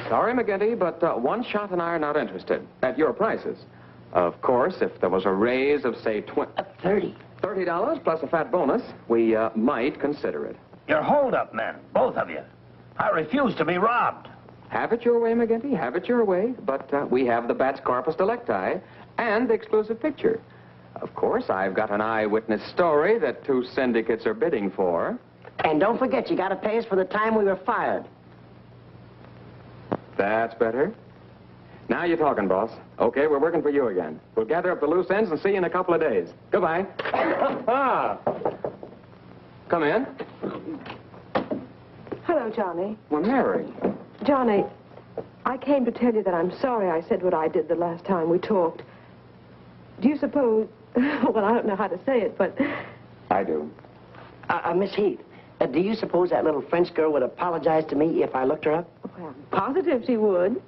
Speaker 10: Sorry, McGinty, but One Shot and I are not interested. At your prices. Of course, if there was a raise of, say, $30 plus a fat bonus, we might consider it.
Speaker 11: You're hold-up men, both of you. I refuse to be robbed.
Speaker 10: Have it your way, McGinty, have it your way. But we have the bat's corpus delicti and the exclusive picture. Of course, I've got an eyewitness story that 2 syndicates are bidding for.
Speaker 13: And don't forget, you got to pay us for the time we were fired.
Speaker 10: That's better. Now you're talking, boss. Okay, we're working for you again. We'll gather up the loose ends and see you in a couple of days. Goodbye. Come in.
Speaker 7: Hello, Johnny.
Speaker 10: Well, Mary.
Speaker 7: Johnny, I came to tell you that I'm sorry I said what I did the last time we talked. Do you suppose... well, I don't know how to say it, but...
Speaker 10: I do.
Speaker 13: Miss Heath, do you suppose that little French girl would apologize to me if I looked her up?
Speaker 7: Well, I'm positive she would.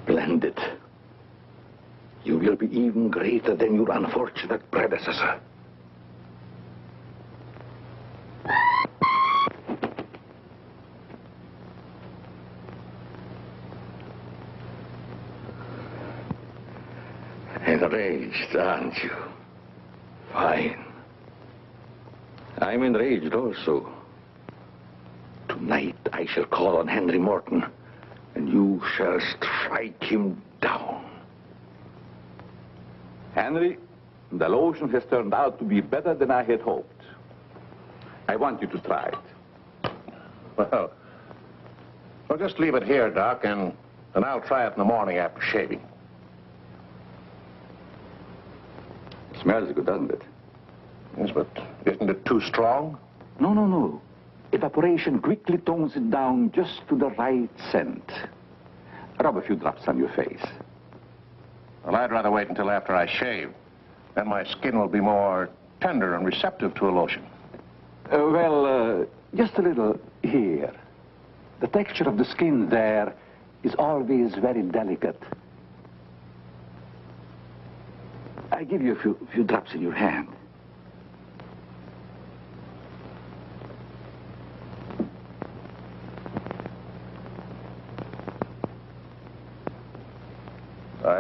Speaker 2: Splendid. You will be even greater than your unfortunate predecessor. Enraged, aren't you? Fine. I'm enraged also. Tonight I shall call on Henry Morton, and you shall strike him down.
Speaker 3: Henry, the lotion has turned out to be better than I had hoped. I want you to try it.
Speaker 5: Well, just leave it here, Doc, and I'll try it in the morning after shaving.
Speaker 3: It smells good, doesn't it?
Speaker 5: Yes, but isn't it too strong?
Speaker 3: No. Evaporation quickly tones it down just to the right scent. Rub a few drops on your face.
Speaker 5: Well, I'd rather wait until after I shave. Then my skin will be more tender and receptive to a lotion.
Speaker 3: Just a little here. The texture of the skin there is always very delicate.
Speaker 2: I give you a few drops in your hand.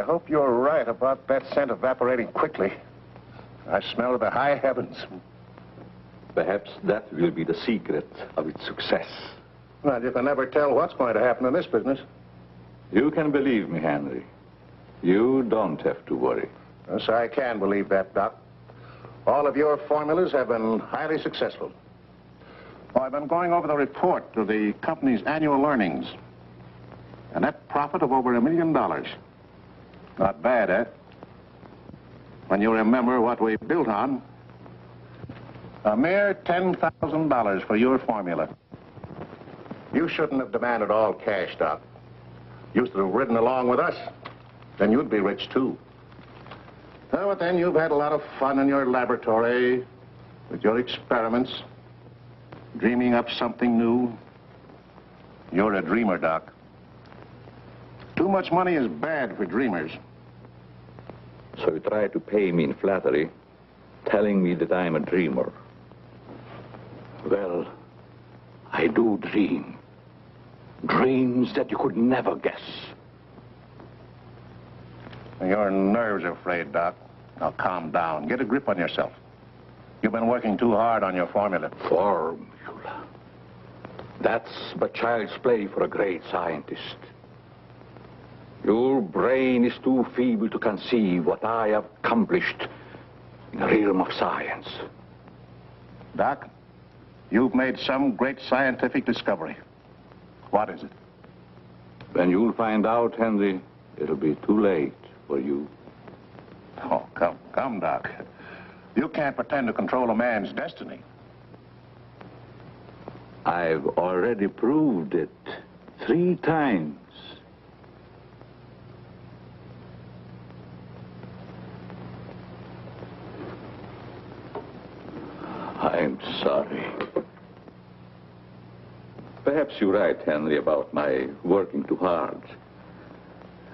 Speaker 5: hope you're right about that scent evaporating quickly. I smell the high heavens.
Speaker 3: Perhaps that will be the secret of its success.
Speaker 5: Well, you can never tell what's going to happen in this business.
Speaker 3: You can believe me, Henry. You don't have to worry.
Speaker 5: Yes, I can believe that, Doc. All of your formulas have been highly successful. Oh, I've been going over the report of the company's annual earnings. A net profit of over $1 million. Not bad, eh? When you remember what we built on. A mere $10,000 for your formula. You shouldn't have demanded all cash, Doc. You should have ridden along with us. Then you'd be rich, too. Oh, but then you've had a lot of fun in your laboratory with your experiments, dreaming up something new. You're a dreamer, Doc. Too much money is bad for dreamers.
Speaker 3: So you try to pay me in flattery, telling me that I'm a dreamer. Well, I do dream. Dreams that you could never guess.
Speaker 5: Your nerves are frayed, Doc. Now calm down. Get a grip on yourself. You've been working too hard on your formula.
Speaker 3: Formula. That's but child's play for a great scientist. Your brain is too feeble to conceive what I have accomplished in the realm of science.
Speaker 5: Doc, you've made some great scientific discovery. What is it?
Speaker 3: When you'll find out, Henry, it'll be too late for you.
Speaker 5: Oh, come, Doc. You can't pretend to control a man's destiny.
Speaker 3: I've already proved it 3 times. I'm sorry. Perhaps you're right, Henry, about my working too hard.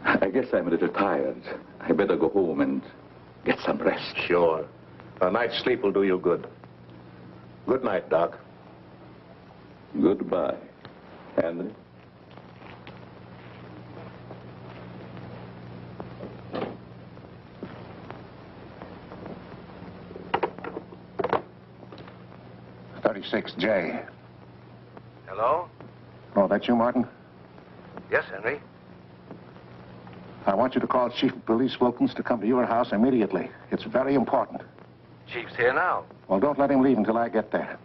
Speaker 3: I guess I'm a little tired. I better go home and get some rest.
Speaker 5: Sure. A night's sleep will do you good. Good night, Doc.
Speaker 3: Goodbye, Henry.
Speaker 5: J.
Speaker 4: Hello?
Speaker 5: Oh, that's you, Martin?
Speaker 4: Yes, Henry.
Speaker 5: I want you to call Chief of Police Wilkins to come to your house immediately. It's very important.
Speaker 4: Chief's here now.
Speaker 5: Well, don't let him leave until I get there.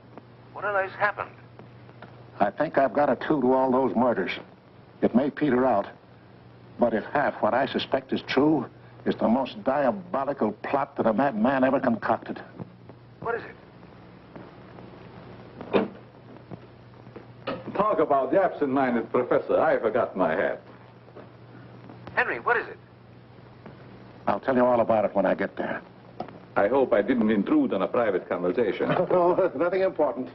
Speaker 4: What on earth's happened?
Speaker 5: I think I've got a clue to all those murders. It may peter out, but if half what I suspect is true, it's the most diabolical plot that a madman ever concocted.
Speaker 4: What is it?
Speaker 3: Talk about the absent-minded professor. I forgot my hat.
Speaker 4: Henry, what is it?
Speaker 5: I'll tell you all about it when I get there.
Speaker 3: I hope I didn't intrude on a private conversation.
Speaker 5: No, nothing important.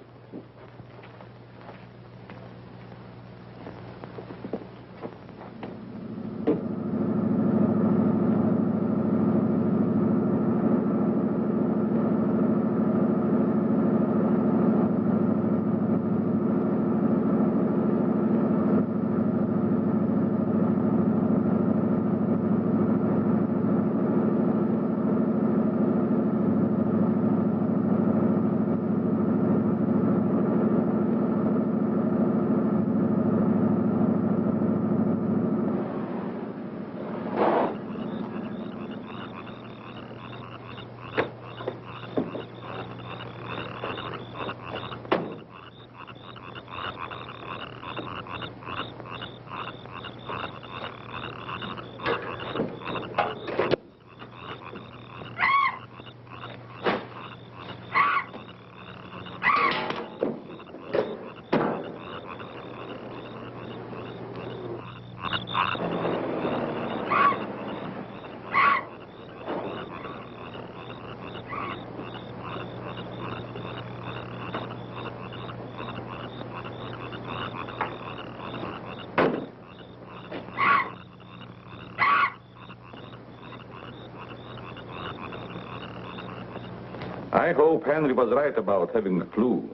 Speaker 3: I hope Henry was right about having a clue.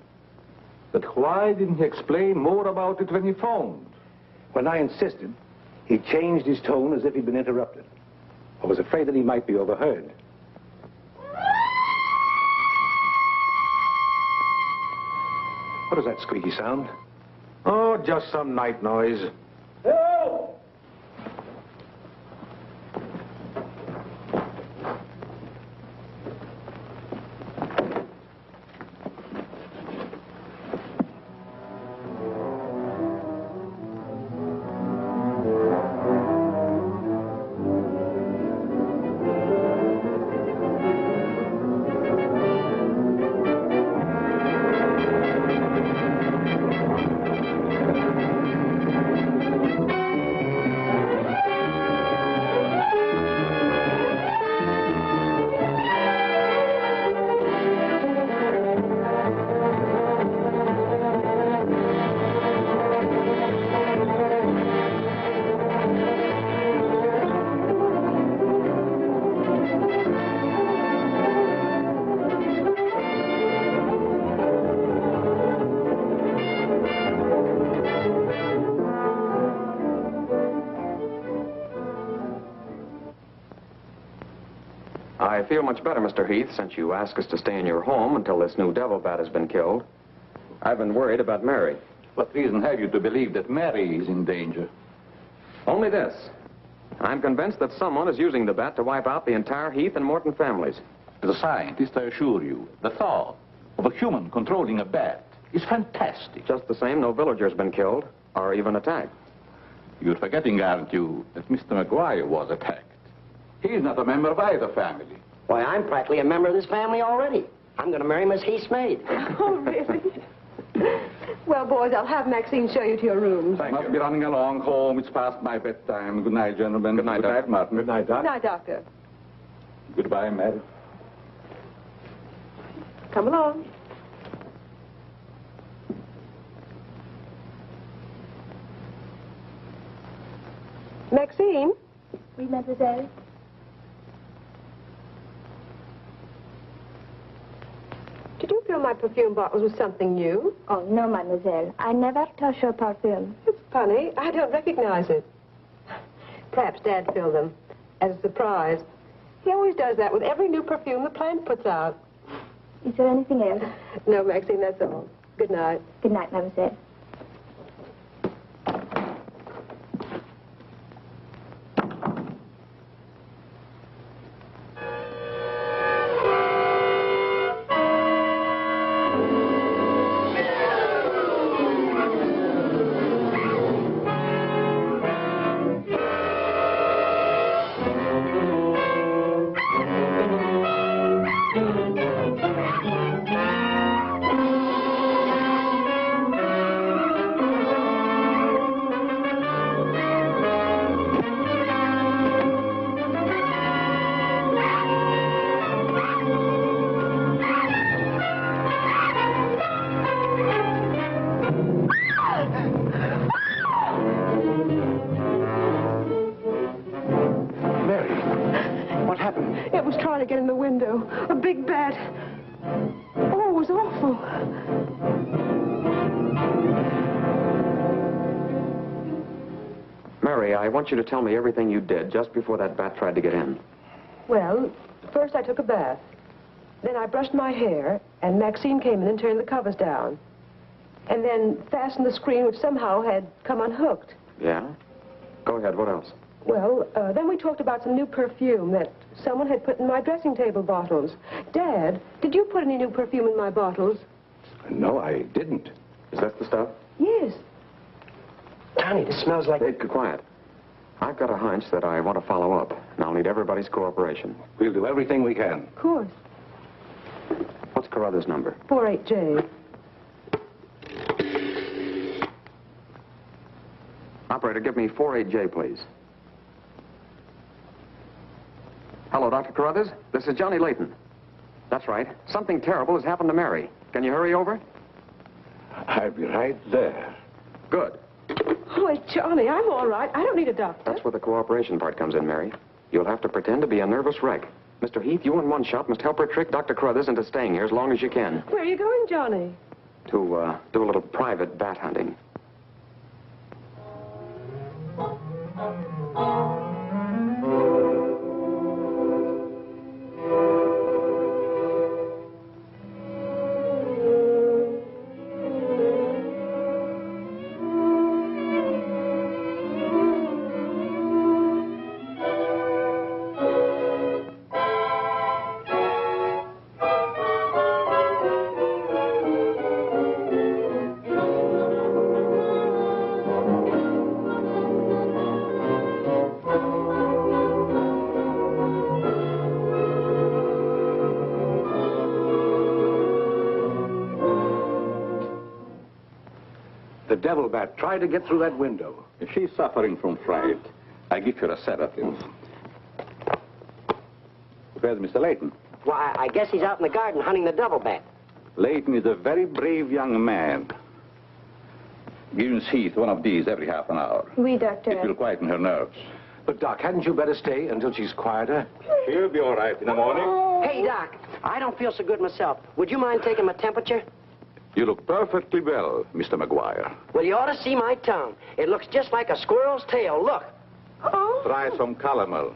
Speaker 3: But why didn't he explain more about it when he phoned?
Speaker 4: When I insisted, he changed his tone as if he'd been interrupted. I was afraid that he might be overheard. What is that squeaky sound?
Speaker 6: Oh, just some night noise.
Speaker 10: I feel much better, Mr. Heath, since you asked us to stay in your home until this new devil bat has been killed. I've been worried about Mary.
Speaker 3: What reason have you to believe that Mary is in danger?
Speaker 10: Only this. I'm convinced that someone is using the bat to wipe out the entire Heath and Morton families.
Speaker 3: As a scientist, I assure you, the thought of a human controlling a bat is fantastic.
Speaker 10: Just the same, no villager's been killed or even attacked.
Speaker 3: You're forgetting, aren't you, that Mr. McGuire was attacked. He's not a member of either family.
Speaker 13: Why, I'm practically a member of this family already. I'm going to marry Miss Heath's maid.
Speaker 7: Oh, really? Well, boys, I'll have Maxine show you to your room.
Speaker 3: Must be running along home. It's past my bedtime. Good night, gentlemen.
Speaker 10: Good night, Doc.
Speaker 3: Martin.
Speaker 4: Good night, Doc.
Speaker 7: Good night, Doctor.
Speaker 3: Goodbye, Mary.
Speaker 7: Come along. Maxine?
Speaker 12: Oui, mademoiselle.
Speaker 7: Did you fill my perfume bottles with something new?
Speaker 12: Oh, no, mademoiselle. I never touch your perfume.
Speaker 7: It's funny. I don't recognize it. Perhaps Dad filled them as a surprise. He always does that with every new perfume the plant puts out.
Speaker 12: Is there anything else?
Speaker 7: No, Maxine, that's all. Good night.
Speaker 12: Good night, mademoiselle.
Speaker 7: It was trying to get in the window. A big bat. Oh, it was awful.
Speaker 10: Mary, I want you to tell me everything you did just before that bat tried to get in.
Speaker 7: Well, first I took a bath. Then I brushed my hair, and Maxine came in and turned the covers down. And then fastened the screen, which somehow had come unhooked.
Speaker 10: Yeah? Go ahead, what else?
Speaker 7: Well, then we talked about some new perfume that someone had put in my dressing table bottles. Dad, did you put any new perfume in my bottles?
Speaker 4: No, I didn't.
Speaker 10: Is that the stuff?
Speaker 7: Yes.
Speaker 13: Connie, this smells like...
Speaker 10: Hey, quiet. I've got a hunch that I want to follow up, and I'll need everybody's cooperation.
Speaker 4: We'll do everything we can.
Speaker 7: Of course.
Speaker 10: What's Carruthers' number?
Speaker 7: 48J.
Speaker 10: Operator, give me 48J, please. Hello, Dr. Carruthers. This is Johnny Layton. That's right. Something terrible has happened to Mary. Can you hurry over?
Speaker 4: I'll be right there.
Speaker 10: Good.
Speaker 7: Oh, Johnny, I'm all right. I don't need a doctor.
Speaker 10: That's where the cooperation part comes in, Mary. You'll have to pretend to be a nervous wreck. Mr. Heath, you and One Shot must help her trick Dr. Carruthers into staying here as long as you can.
Speaker 7: Where are you going, Johnny?
Speaker 10: To, do a little private bat hunting.
Speaker 6: the devil bat tried to get through that window.
Speaker 3: If she's suffering from fright, I give her a sedative. Where's Mr. Layton?
Speaker 13: Why, I guess he's out in the garden hunting the devil bat.
Speaker 3: Layton is a very brave young man. Give Miss Heath one of these every half an hour.
Speaker 12: Oui, doctor.
Speaker 3: It will quieten her nerves.
Speaker 6: But, Doc, hadn't you better stay until she's quieter?
Speaker 3: She'll be all right in the morning.
Speaker 13: Hey, Doc, I don't feel so good myself. Would you mind taking my temperature?
Speaker 3: You look perfectly well, Mr. McGuire.
Speaker 13: Well, you ought to see my tongue. It looks just like a squirrel's tail. Look.
Speaker 3: Try some calomel.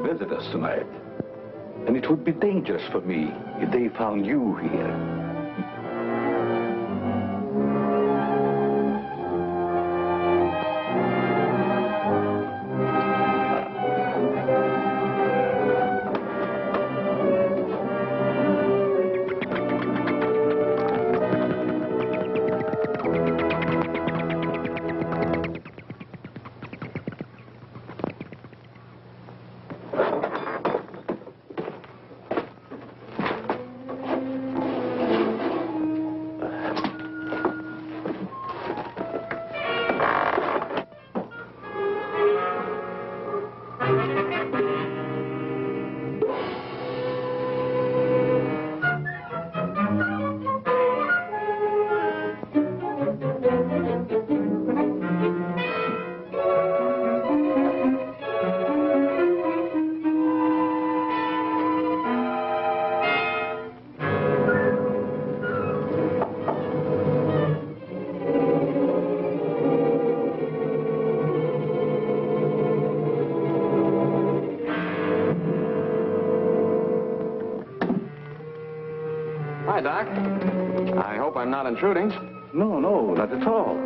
Speaker 3: Visitors tonight. And it would be dangerous for me if they found you here.
Speaker 10: Hi, Doc. I hope I'm not intruding.
Speaker 3: No, not at all.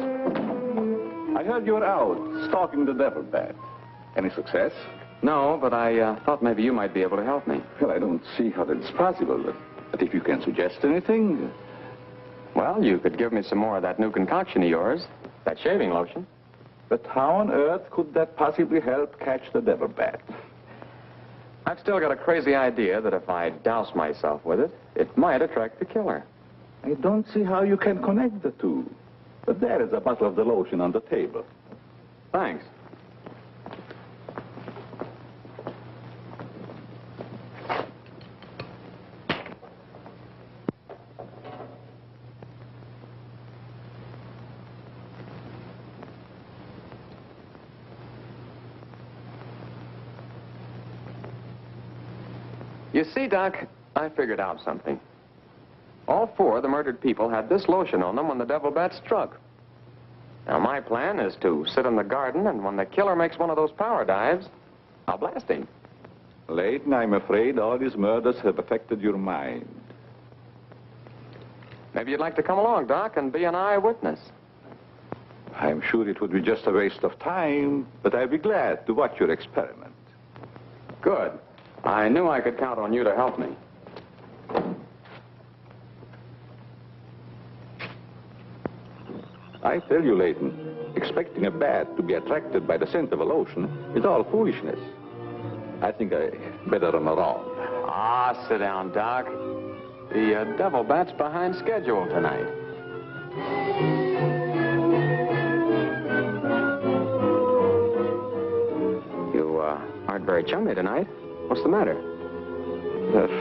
Speaker 3: I heard you were out stalking the devil bat. Any success?
Speaker 10: No, but I thought maybe you might be able to help me.
Speaker 3: Well, I don't see how that's possible, but if you can suggest anything...
Speaker 10: Well, you could give me some more of that new concoction of yours, that shaving lotion.
Speaker 3: But how on earth could that possibly help catch the devil bat?
Speaker 10: I've still got a crazy idea that if I douse myself with it, it might attract the killer.
Speaker 3: I don't see how you can connect the two. But there is a bottle of the lotion on the table.
Speaker 10: Thanks. You see, Doc, I figured out something. All four of the murdered people had this lotion on them when the devil bat struck. Now, my plan is to sit in the garden, and when the killer makes one of those power dives, I'll blast him.
Speaker 3: Layton, I'm afraid all these murders have affected your mind.
Speaker 10: Maybe you'd like to come along, Doc, and be an eyewitness.
Speaker 3: I'm sure it would be just a waste of time, but I'd be glad to watch your experiment.
Speaker 10: Good. I knew I could count on you to help me.
Speaker 3: I tell you, Layton, expecting a bat to be attracted by the scent of a lotion is all foolishness. I think I better run around.
Speaker 10: Ah, sit down, Doc. The devil bat's behind schedule tonight. You aren't very chummy tonight. What's the matter?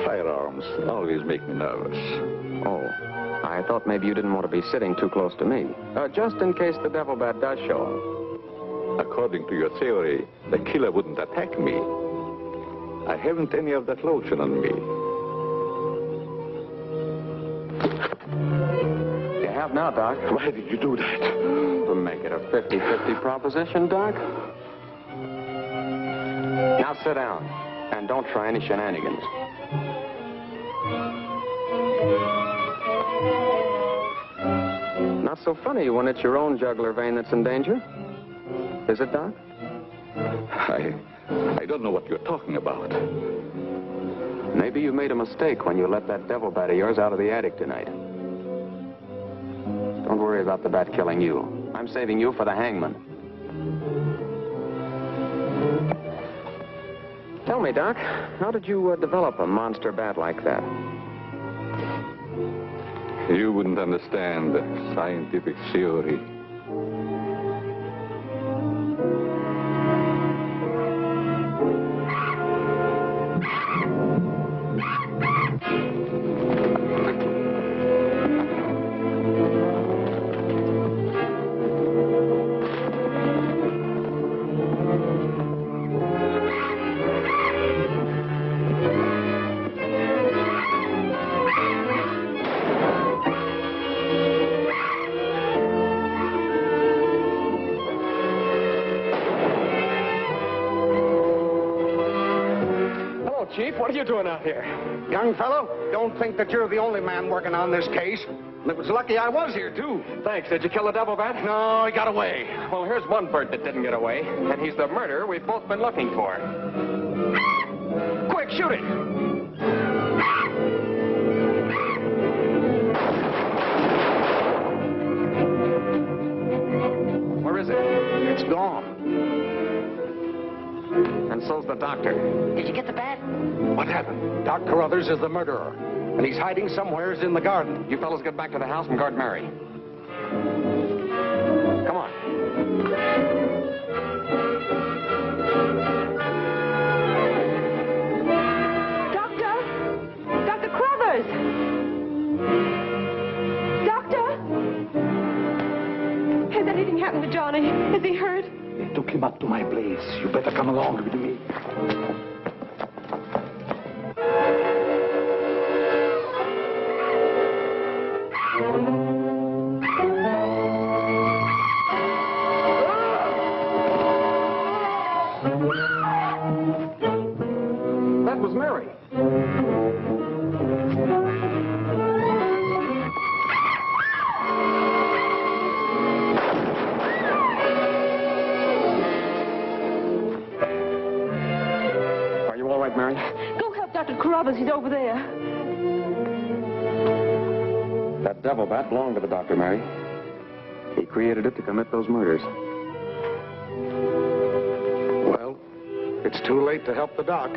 Speaker 3: Firearms always make me nervous.
Speaker 10: Oh, I thought maybe you didn't want to be sitting too close to me. Just in case the devil bat does show up.
Speaker 3: According to your theory, the killer wouldn't attack me. I haven't any of that lotion on me.
Speaker 10: You have now, Doc.
Speaker 3: Why did you do that?
Speaker 10: To make it a 50-50 proposition, Doc. Now sit down, and don't try any shenanigans. Not so funny when it's your own jugular vein that's in danger. Is it, Doc?
Speaker 3: I don't know what you're talking about.
Speaker 10: Maybe you made a mistake when you let that devil bat of yours out of the attic tonight. Don't worry about the bat killing you. I'm saving you for the hangman. Tell me, Doc, how did you develop a monster bat like that?
Speaker 3: You wouldn't understand scientific theory.
Speaker 10: Chief, what are you doing out here?
Speaker 6: Young fellow, don't think that you're the only man working on this case. And it was lucky I was here, too.
Speaker 10: Thanks. Did you kill the devil bat?
Speaker 6: No, he got away.
Speaker 10: Well, here's one bird that didn't get away, and he's the murderer we've both been looking for. Quick, shoot it! Where is it?
Speaker 6: It's gone.
Speaker 10: And so's the doctor.
Speaker 13: Did you get the bat?
Speaker 6: What happened? Doc Carruthers is the murderer, and he's hiding somewheres in the garden.
Speaker 10: You fellas get back to the house and guard Mary. Come on.
Speaker 7: Dr. Carruthers! Doctor! Has anything happened to Johnny? Is he hurt?
Speaker 6: They took him up to my place. You better come along with me.
Speaker 10: That was Mary. Are you all right, Mary?
Speaker 7: Go help Dr. Carruthers. He's over there.
Speaker 10: That devil bat belonged to the doctor, Mary. He created it to commit those murders.
Speaker 6: Well, it's too late to help the doc.